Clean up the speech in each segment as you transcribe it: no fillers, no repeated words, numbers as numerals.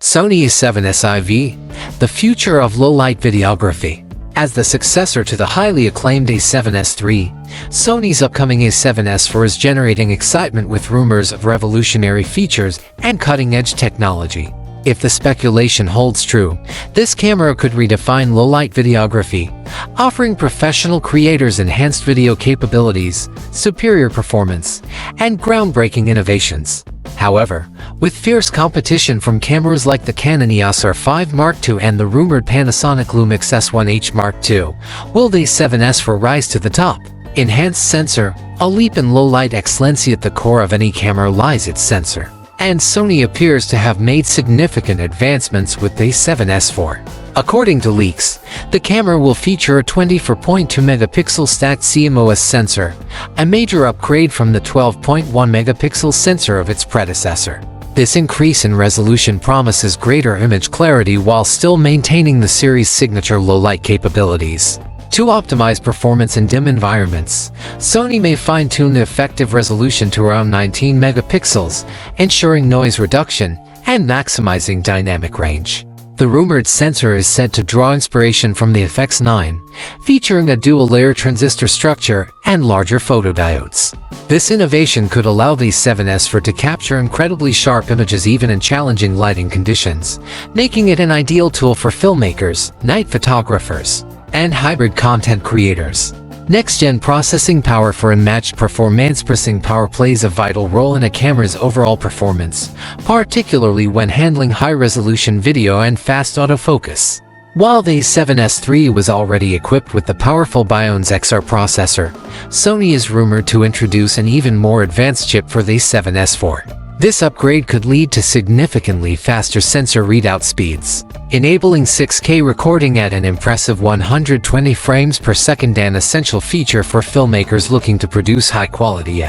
Sony A7S IV, the future of low-light videography. As the successor to the highly acclaimed A7S III, Sony's upcoming A7S IV is generating excitement with rumors of revolutionary features and cutting-edge technology. If the speculation holds true, this camera could redefine low-light videography, offering professional creators enhanced video capabilities, superior performance, and groundbreaking innovations. However, with fierce competition from cameras like the Canon EOS R5 Mark II and the rumored Panasonic Lumix S1H Mark II, will the A7S IV rise to the top? Enhanced sensor, a leap in low-light excellency. At the core of any camera lies its sensor, and Sony appears to have made significant advancements with the A7S IV. According to leaks, the camera will feature a 24.2 megapixel stacked CMOS sensor, a major upgrade from the 12.1 megapixel sensor of its predecessor. This increase in resolution promises greater image clarity while still maintaining the series' signature low-light capabilities. To optimize performance in dim environments, Sony may fine-tune the effective resolution to around 19 megapixels, ensuring noise reduction and maximizing dynamic range. The rumored sensor is said to draw inspiration from the FX9, featuring a dual-layer transistor structure and larger photodiodes. This innovation could allow the A7S IV to capture incredibly sharp images even in challenging lighting conditions, making it an ideal tool for filmmakers, night photographers, and hybrid content creators. Next-gen processing power for unmatched performance. Processing power plays a vital role in a camera's overall performance, particularly when handling high-resolution video and fast autofocus. While the A7S III was already equipped with the powerful Biones XR processor, Sony is rumored to introduce an even more advanced chip for the A7S IV. This upgrade could lead to significantly faster sensor readout speeds, enabling 6K recording at an impressive 120 frames per second, an essential feature for filmmakers looking to produce high-quality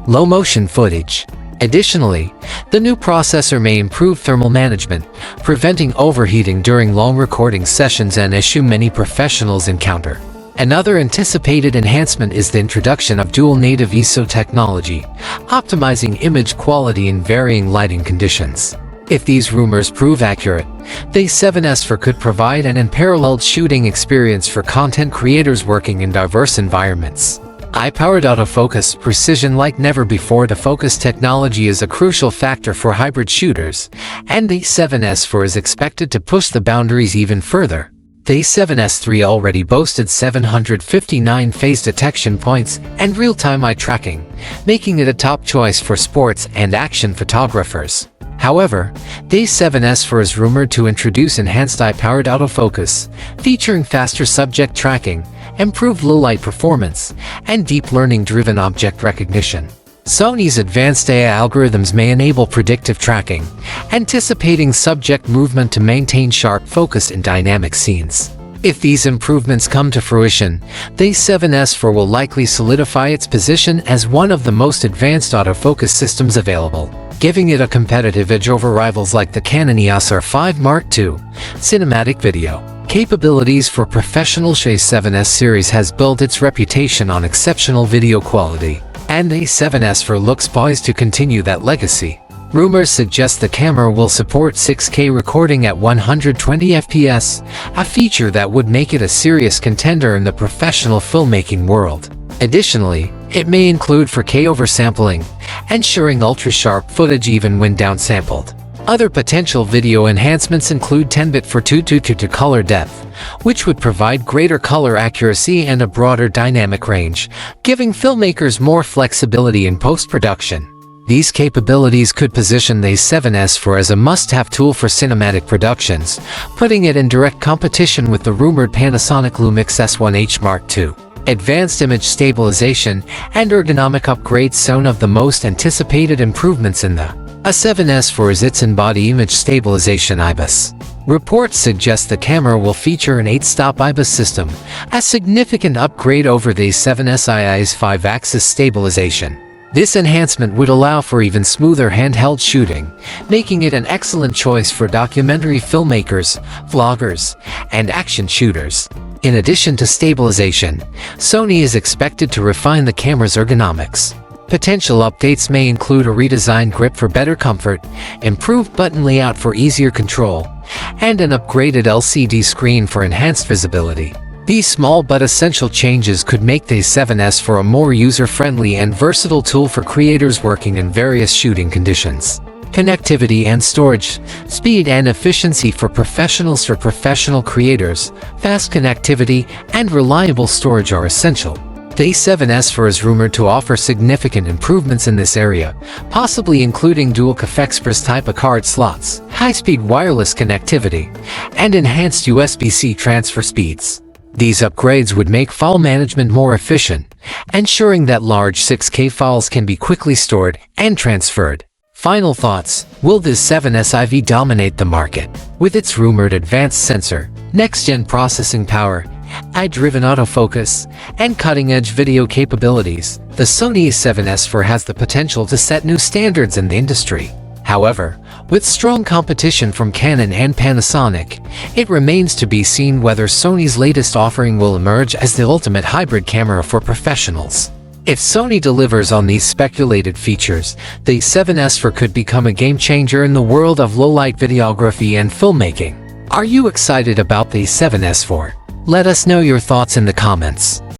low-motion footage. Additionally, the new processor may improve thermal management, preventing overheating during long recording sessions, an issue many professionals encounter. Another anticipated enhancement is the introduction of dual-native ISO technology, optimizing image quality in varying lighting conditions. If these rumors prove accurate, the A7S IV could provide an unparalleled shooting experience for content creators working in diverse environments. High-powered autofocus precision like never before. The focus technology is a crucial factor for hybrid shooters, and the A7S IV is expected to push the boundaries even further. The A7S III already boasted 759 phase detection points and real-time eye tracking, making it a top choice for sports and action photographers. However, the A7S IV is rumored to introduce enhanced eye-powered autofocus, featuring faster subject tracking, improved low-light performance, and deep learning-driven object recognition. Sony's advanced AI algorithms may enable predictive tracking, anticipating subject movement to maintain sharp focus in dynamic scenes. If these improvements come to fruition, the A7S IV will likely solidify its position as one of the most advanced autofocus systems available, giving it a competitive edge over rivals like the Canon EOS R5 Mark II. Cinematic video capabilities for professional. A7S series has built its reputation on exceptional video quality, and the A7S IV looks poised to continue that legacy. Rumors suggest the camera will support 6K recording at 120 FPS, a feature that would make it a serious contender in the professional filmmaking world. Additionally, it may include 4K oversampling, ensuring ultra-sharp footage even when downsampled. Other potential video enhancements include 10-bit 4:2:2 color depth, which would provide greater color accuracy and a broader dynamic range, giving filmmakers more flexibility in post-production. These capabilities could position the A7S IV as a must-have tool for cinematic productions, putting it in direct competition with the rumored Panasonic Lumix S1H Mark II. Advanced image stabilization and ergonomic upgrades. One of the most anticipated improvements in the A7S IV is its in-body image stabilization IBIS. Reports suggest the camera will feature an 8-stop IBIS system, a significant upgrade over the A7S II's 5-axis stabilization. This enhancement would allow for even smoother handheld shooting, making it an excellent choice for documentary filmmakers, vloggers, and action shooters. In addition to stabilization, Sony is expected to refine the camera's ergonomics. Potential updates may include a redesigned grip for better comfort, improved button layout for easier control, and an upgraded LCD screen for enhanced visibility. These small but essential changes could make the A7S IV a more user-friendly and versatile tool for creators working in various shooting conditions. Connectivity and storage, speed and efficiency for professionals. For professional creators, fast connectivity and reliable storage are essential. The A7S IV is rumored to offer significant improvements in this area, possibly including dual Express type of card slots, high-speed wireless connectivity, and enhanced USB-C transfer speeds. These upgrades would make file management more efficient, ensuring that large 6K files can be quickly stored and transferred. Final thoughts: will this A7S IV dominate the market? With its rumored advanced sensor, next-gen processing power, AI-driven autofocus, and cutting-edge video capabilities, the Sony A7S IV has the potential to set new standards in the industry. However, with strong competition from Canon and Panasonic, it remains to be seen whether Sony's latest offering will emerge as the ultimate hybrid camera for professionals. If Sony delivers on these speculated features, the A7S IV could become a game-changer in the world of low-light videography and filmmaking. Are you excited about the A7S IV? Let us know your thoughts in the comments.